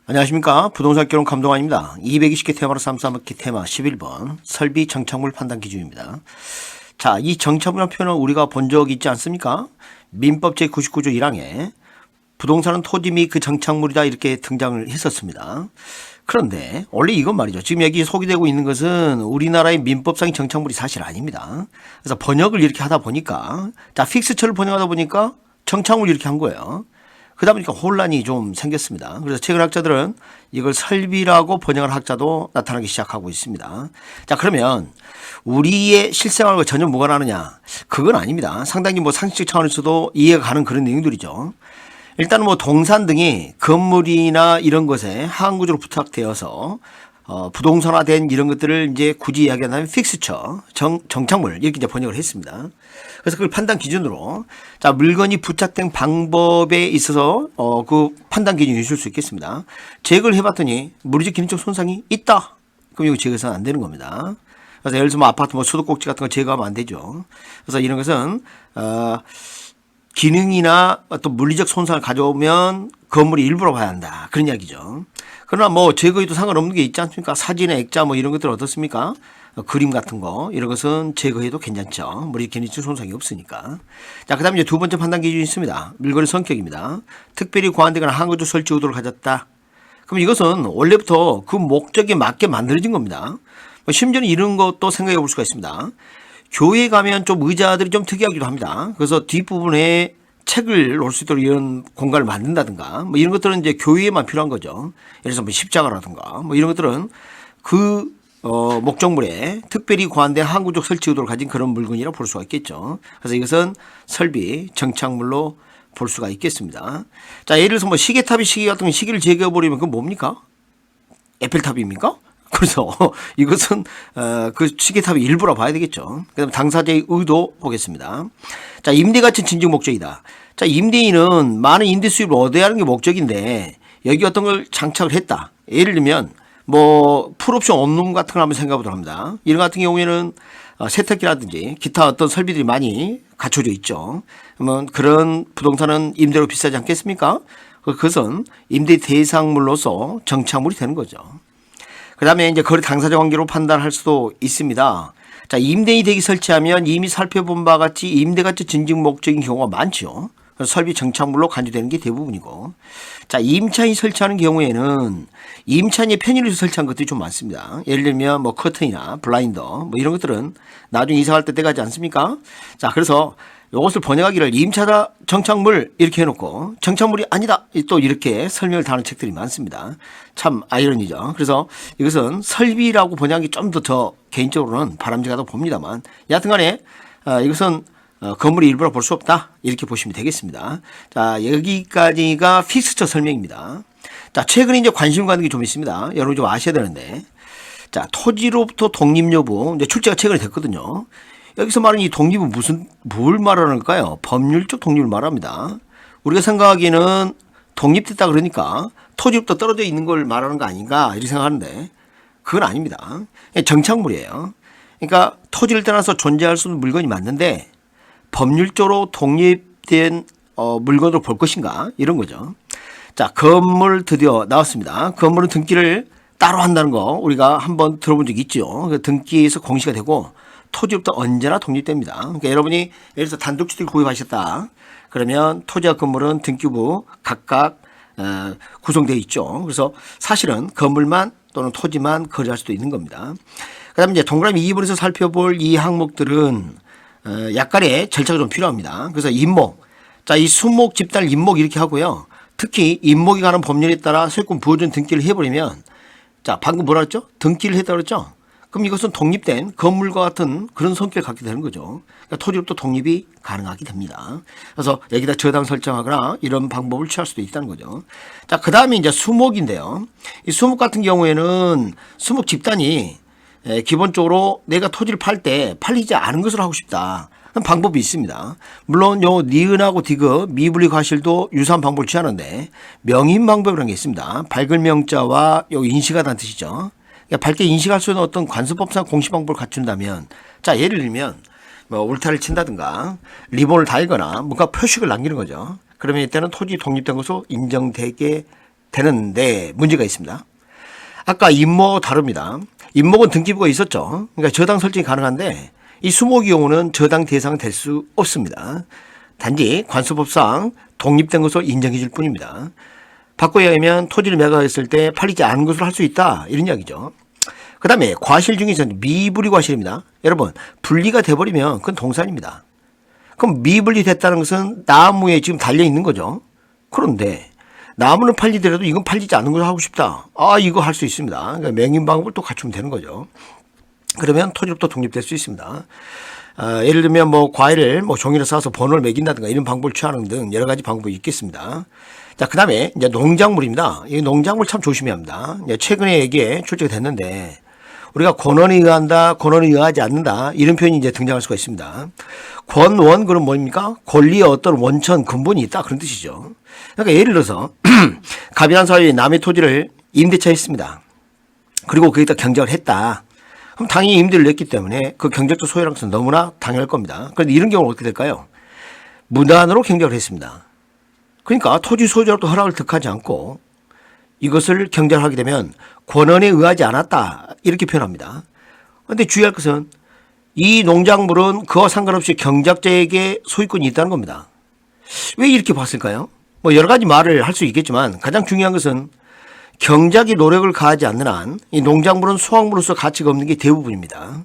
안녕하십니까. 부동산 결혼 감독관입니다. 220개 테마로 쌈싸먹기 테마 11번 설비 정착물 판단 기준입니다. 자, 이 정착물이라는 표현은 우리가 본 적 있지 않습니까? 민법 제99조 1항에 부동산은 토지 및 그 정착물이다 이렇게 등장을 했었습니다. 그런데 원래 이건 말이죠. 지금 여기 소개되고 있는 것은 우리나라의 민법상의 정착물이 사실 아닙니다. 그래서 번역을 이렇게 하다 보니까 자, 픽스처를 번역하다 보니까 정착물 이렇게 한 거예요. 그러다 보니까 혼란이 좀 생겼습니다. 그래서 최근 학자들은 이걸 설비라고 번역한 학자도 나타나기 시작하고 있습니다. 자, 그러면 우리의 실생활과 전혀 무관하느냐? 그건 아닙니다. 상당히 뭐 상식적 차원에서도 이해가 가는 그런 내용들이죠. 일단은 뭐 동산 등이 건물이나 이런 것에 하한구조로 부탁되어서 부동산화된 이런 것들을 이제 굳이 이야기한다면 픽스처, 정착물 이렇게 이제 번역을 했습니다. 그래서 그걸 판단 기준으로 자, 물건이 부착된 방법에 있어서 그 판단 기준이 있을 수 있겠습니다. 제거를 해봤더니 물리적 기능적 손상이 있다. 그럼 이거 제거해서는 안 되는 겁니다. 그래서 예를 들면 뭐 아파트 뭐 수도꼭지 같은 거 제거하면 안 되죠. 그래서 이런 것은 기능이나 어떤 물리적 손상을 가져오면 건물이 일부러 봐야 한다. 그런 이야기죠. 그러나 뭐 제거해도 상관없는 게 있지 않습니까? 사진의 액자 뭐 이런 것들 어떻습니까? 그림 같은 거 이런 것은 제거해도 괜찮죠. 물리 기능적 손상이 없으니까. 자, 그다음에 이제 두 번째 판단 기준이 있습니다. 물건의 성격입니다. 특별히 고안되거나 항구조 설치 의도를 가졌다. 그럼 이것은 원래부터 그 목적에 맞게 만들어진 겁니다. 심지어는 이런 것도 생각해 볼 수가 있습니다. 교회에 가면 좀 의자들이 좀 특이하기도 합니다. 그래서 뒷부분에 책을 놓을 수 있도록 이런 공간을 만든다든가 뭐 이런 것들은 이제 교회에만 필요한 거죠. 예를 들어서 뭐 십자가라든가 뭐 이런 것들은 그 목적물에 특별히 고안된 항구적 설치 의도를 가진 그런 물건이라고 볼 수가 있겠죠. 그래서 이것은 설비 정착물로 볼 수가 있겠습니다. 자, 예를 들어서 뭐 시계탑이 시계 같은 시계를 제거해버리면 그건 뭡니까? 에펠탑입니까? 그래서 이것은 그 시계탑의 일부라 봐야 되겠죠. 그다음 당사자의 의도 보겠습니다. 자, 임대가치 진즉 목적이다. 자, 임대인은 많은 임대 수입을 얻어야 하는 게 목적인데 여기 어떤 걸 장착을 했다. 예를 들면 뭐 풀옵션 원룸 같은 걸 한번 생각해 보도록 합니다. 이런 같은 경우에는 세탁기라든지 기타 어떤 설비들이 많이 갖춰져 있죠. 그러면 그런 부동산은 임대료 비싸지 않겠습니까? 그것은 임대 대상물로서 정착물이 되는 거죠. 그 다음에 이제 거래 당사자 관계로 판단할 수도 있습니다. 자, 임대인이 대기 설치하면 이미 살펴본 바와 같이 임대가치 증식 목적인 경우가 많죠. 설비 정착물로 간주되는 게 대부분이고. 자, 임차인이 설치하는 경우에는 임차인이 편의를 위해서 설치한 것들이 좀 많습니다. 예를 들면 뭐 커튼이나 블라인더 뭐 이런 것들은 나중에 이사갈 때 돼가지 않습니까? 자, 그래서 이것을 번역하기를 임차다 정착물 이렇게 해놓고 정착물이 아니다 또 이렇게 설명을 다하는 책들이 많습니다. 참 아이러니죠. 그래서 이것은 설비라고 번역하기 좀 더 저 개인적으로는 바람직하다고 봅니다만 여하튼간에 이것은 건물의 일부라 볼 수 없다 이렇게 보시면 되겠습니다. 자, 여기까지가 픽스처 설명입니다. 자, 최근에 이제 관심 가는 게 좀 있습니다. 여러분 좀 아셔야 되는데 자, 토지로부터 독립 여부 이제 출제가 최근에 됐거든요. 여기서 말하는 이 독립은 뭘 말하는 걸까요? 법률적 독립을 말합니다. 우리가 생각하기에는 독립됐다 그러니까 토지로부터 떨어져 있는 걸 말하는 거 아닌가 이렇게 생각하는데 그건 아닙니다. 정착물이에요. 그러니까 토지를 떠나서 존재할 수 있는 물건이 맞는데 법률적으로 독립된 물건으로 볼 것인가 이런 거죠. 자, 건물 드디어 나왔습니다. 건물은 등기를 따로 한다는 거 우리가 한번 들어본 적이 있죠. 등기에서 공시가 되고 토지로부터 언제나 독립됩니다. 그러니까 여러분이 예를 들어서 단독주택을 구입하셨다. 그러면 토지와 건물은 등기부 각각 구성되어 있죠. 그래서 사실은 건물만 또는 토지만 거래할 수도 있는 겁니다. 그 다음에 이제 동그라미 2번에서 살펴볼 이 항목들은 약간의 절차가 좀 필요합니다. 그래서 임목. 자, 이 수목, 집단, 임목 이렇게 하고요. 특히 임목에 관한 법률에 따라 소유권 부호전 등기를 해버리면 자, 방금 뭐라 했죠? 등기를 했다고 그랬죠? 그럼 이것은 독립된 건물과 같은 그런 성격을 갖게 되는 거죠. 그러니까 토지로부터 독립이 가능하게 됩니다. 그래서 여기다 저당 설정하거나 이런 방법을 취할 수도 있다는 거죠. 자, 그 다음에 이제 수목인데요. 이 수목 같은 경우에는 수목 집단이 기본적으로 내가 토지를 팔 때 팔리지 않은 것을 하고 싶다. 방법이 있습니다. 물론 요 니은하고 디귿 미분리 과실도 유사한 방법을 취하는데 명인 방법이라는 게 있습니다. 밝을 명자와 요 인식하다는 뜻이죠. 밝게 인식할 수 있는 어떤 관습법상 공시 방법을 갖춘다면 자, 예를 들면 뭐 울타리를 친다든가 리본을 달거나 뭔가 표식을 남기는 거죠. 그러면 이때는 토지 독립된 것으로 인정되게 되는데 문제가 있습니다. 아까 임목하고 다릅니다. 임목은 등기부가 있었죠. 그러니까 저당 설정이 가능한데 이 수목의 경우는 저당 대상은 될 수 없습니다. 단지 관수법상 독립된 것으로 인정해 줄 뿐입니다. 바꿔야 하면 토지를 매각했을 때 팔리지 않은 것으로 할 수 있다. 이런 이야기죠. 그 다음에 과실 중에서는 미분리 과실입니다. 여러분 분리가 돼버리면 그건 동산입니다. 그럼 미분리 됐다는 것은 나무에 지금 달려있는 거죠. 그런데 나무는 팔리더라도 이건 팔리지 않은 걸 하고 싶다. 이거 할 수 있습니다. 그러니까 명인 방법을 또 갖추면 되는 거죠. 그러면 토지로부터 독립될 수 있습니다. 예를 들면 뭐 과일을 뭐 종이를 싸서 번호를 매긴다든가 이런 방법을 취하는 등 여러 가지 방법이 있겠습니다. 자, 그 다음에 이제 농작물입니다. 이 농작물 참 조심해야 합니다. 최근에 얘기에 출제가 됐는데 우리가 권원에 의한다, 권원에 의하지 않는다 이런 표현이 이제 등장할 수가 있습니다. 권원 그럼 뭡니까? 권리의 어떤 원천 근본이 있다 그런 뜻이죠. 그러니까 예를 들어서 갑이란 사회에 남의 토지를 임대차 했습니다. 그리고 거기다 경작을 했다. 그럼 당연히 임대를 냈기 때문에 그 경작적 소유라는 것은 너무나 당연할 겁니다. 그런데 이런 경우는 어떻게 될까요? 무단으로 경작을 했습니다. 그러니까 토지 소유자로부터 허락을 득하지 않고 이것을 경작을 하게 되면 권원에 의하지 않았다 이렇게 표현합니다. 그런데 주의할 것은 이 농작물은 그와 상관없이 경작자에게 소유권이 있다는 겁니다. 왜 이렇게 봤을까요? 뭐 여러 가지 말을 할 수 있겠지만 가장 중요한 것은 경작이 노력을 가하지 않는 한 이 농작물은 수확물로서 가치가 없는 게 대부분입니다.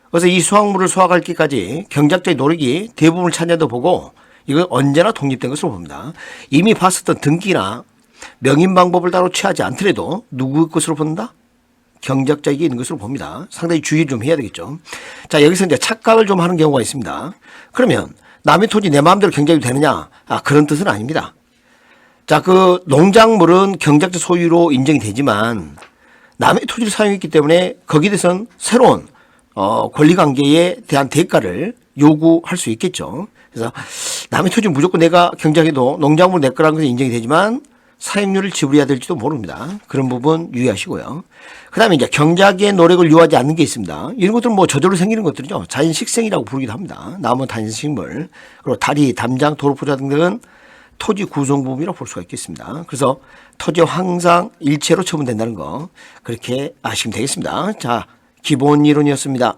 그래서 이 수확물을 수확할 때까지 경작자의 노력이 대부분을 차지한다고 보고 이건 언제나 독립된 것으로 봅니다. 이미 봤었던 등기나 명인 방법을 따로 취하지 않더라도 누구 것으로 본다? 경작자에게 있는 것으로 봅니다. 상당히 주의 좀 해야 되겠죠. 자, 여기서 이제 착각을 좀 하는 경우가 있습니다. 그러면 남의 토지 내 마음대로 경작이 되느냐? 그런 뜻은 아닙니다. 자, 그 농작물은 경작자 소유로 인정이 되지만 남의 토지를 사용했기 때문에 거기에 대해서는 새로운 권리관계에 대한 대가를 요구할 수 있겠죠. 그래서 남의 토지는 무조건 내가 경작해도 농작물 내 거라는 것은 인정이 되지만 사용료를 지불해야 될지도 모릅니다. 그런 부분 유의하시고요. 그 다음에 이제 경작의 노력을 요하지 않는 게 있습니다. 이런 것들은 뭐 저절로 생기는 것들이죠. 자연식생이라고 부르기도 합니다. 나무, 단식물, 그리고 다리, 담장, 도로포자 등등은 토지 구성 부분이라고 볼 수가 있겠습니다. 그래서 토지와 항상 일체로 처분된다는 거 그렇게 아시면 되겠습니다. 자, 기본 이론이었습니다.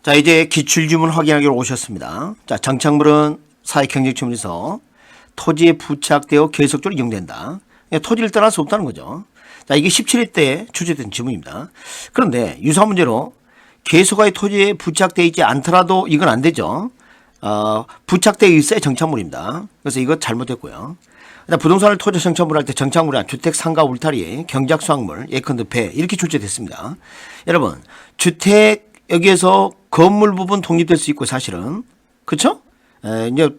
자, 이제 기출지문 확인하기로 오셨습니다. 자, 정착물은 사회경제지문에서 토지에 부착되어 계속적으로 이용된다. 토지를 떠날 수 없다는 거죠. 자, 이게 17회 때 출제된 지문입니다. 그런데 유사 문제로 계속의 토지에 부착되어 있지 않더라도 이건 안 되죠. 부착되어 있어야 정착물입니다. 그래서 이거 잘못됐고요. 부동산을 토지 정착물 할 때 정착물이 아니라 주택, 상가, 울타리, 경작 수확물, 예컨대 배 이렇게 출제됐습니다. 여러분, 주택 여기에서 건물 부분 독립될 수 있고 사실은 그렇죠? 이제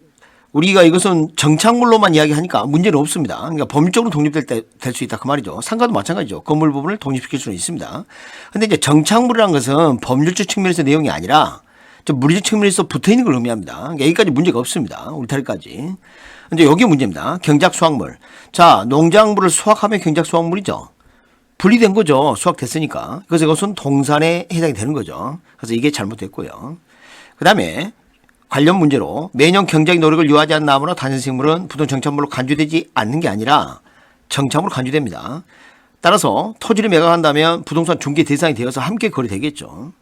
우리가 이것은 정착물로만 이야기하니까 문제는 없습니다. 그러니까 법률적으로 독립될 때 될 수 있다 그 말이죠. 상가도 마찬가지죠. 건물 부분을 독립시킬 수는 있습니다. 그런데 이제 정착물이라는 것은 법률적 측면에서 내용이 아니라 물리적 측면에서 붙어 있는 걸 의미합니다. 그러니까 여기까지 문제가 없습니다. 울타리까지. 근데 여기 문제입니다. 경작 수확물. 자, 농작물을 수확하면 경작 수확물이죠. 분리된 거죠. 수확됐으니까. 그래서 이것은 동산에 해당이 되는 거죠. 그래서 이게 잘못됐고요. 그 다음에 관련 문제로 매년 경작의 노력을 요하지 않는 나무나 단연식물은 부동 정착물로 간주되지 않는 게 아니라 정착물로 간주됩니다. 따라서 토지를 매각한다면 부동산 중개 대상이 되어서 함께 거래되겠죠.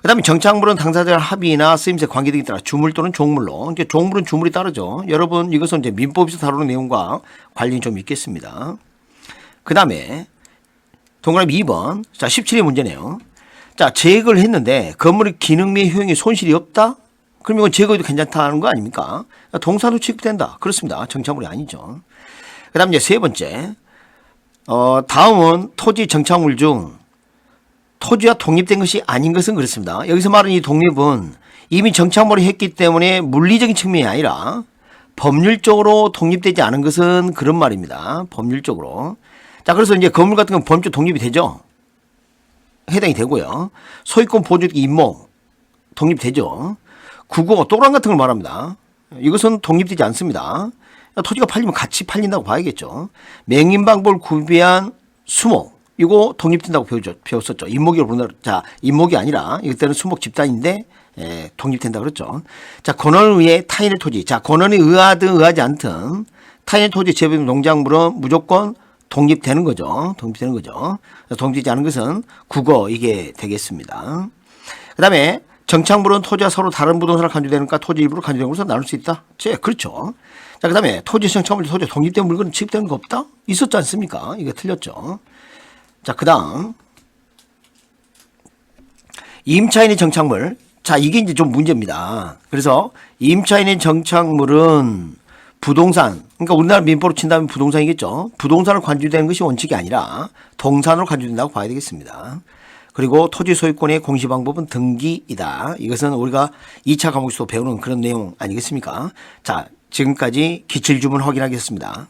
그 다음에 정착물은 당사자의 합의나 쓰임새 관계 등에 따라 주물 또는 종물로. 이제 종물은 주물이 따르죠. 여러분 이것은 이제 민법에서 다루는 내용과 관련이 좀 있겠습니다. 그 다음에 동그라미 2번. 자, 17의 문제네요. 자, 제거를 했는데 건물의 기능 및 효용에 손실이 없다? 그럼 이건 제거해도 괜찮다는 거 아닙니까? 동사로 취급된다. 그렇습니다. 정착물이 아니죠. 그 다음 이제 세 번째. 다음은 토지 정착물 중 토지와 독립된 것이 아닌 것은 그렇습니다. 여기서 말하는 이 독립은 이미 정착물을 했기 때문에 물리적인 측면이 아니라 법률적으로 독립되지 않은 것은 그런 말입니다. 법률적으로. 자, 그래서 이제 건물 같은 건 법률적 독립이 되죠. 해당이 되고요. 소유권 보존 임목 독립되죠. 구고 또랑 같은 걸 말합니다. 이것은 독립되지 않습니다. 토지가 팔리면 같이 팔린다고 봐야겠죠. 맹인 방법을 구비한 수목. 이거 독립된다고 배웠었죠. 임목이라고 부른다. 자, 임목이 아니라 이때는 수목 집단인데 독립된다 그랬죠. 자, 권원에 의해 타인의 토지. 자, 권원에 의하든 의하지 않든 타인의 토지 재배 농작물은 무조건 독립되는 거죠. 독립되는 거죠. 독립되지 않은 것은 국어 이게 되겠습니다. 그 다음에 정착물은 토지와 서로 다른 부동산을 간주되니까 토지 일부를 간주되는 것으로 나눌 수 있다. 그렇죠. 자, 그 다음에 토지 정착물, 토지 독립된 물건은 취급되는 거 없다? 있었지 않습니까? 이게 틀렸죠. 자, 그 다음. 임차인의 정착물. 자, 이게 이제 좀 문제입니다. 그래서 임차인의 정착물은 부동산, 그러니까 우리나라 민법으로 친다면 부동산이겠죠. 부동산을 간주되는 것이 원칙이 아니라 동산으로 간주된다고 봐야 되겠습니다. 그리고 토지 소유권의 공시 방법은 등기이다. 이것은 우리가 2차 과목에서 배우는 그런 내용 아니겠습니까? 자, 지금까지 기출주문 확인하겠습니다.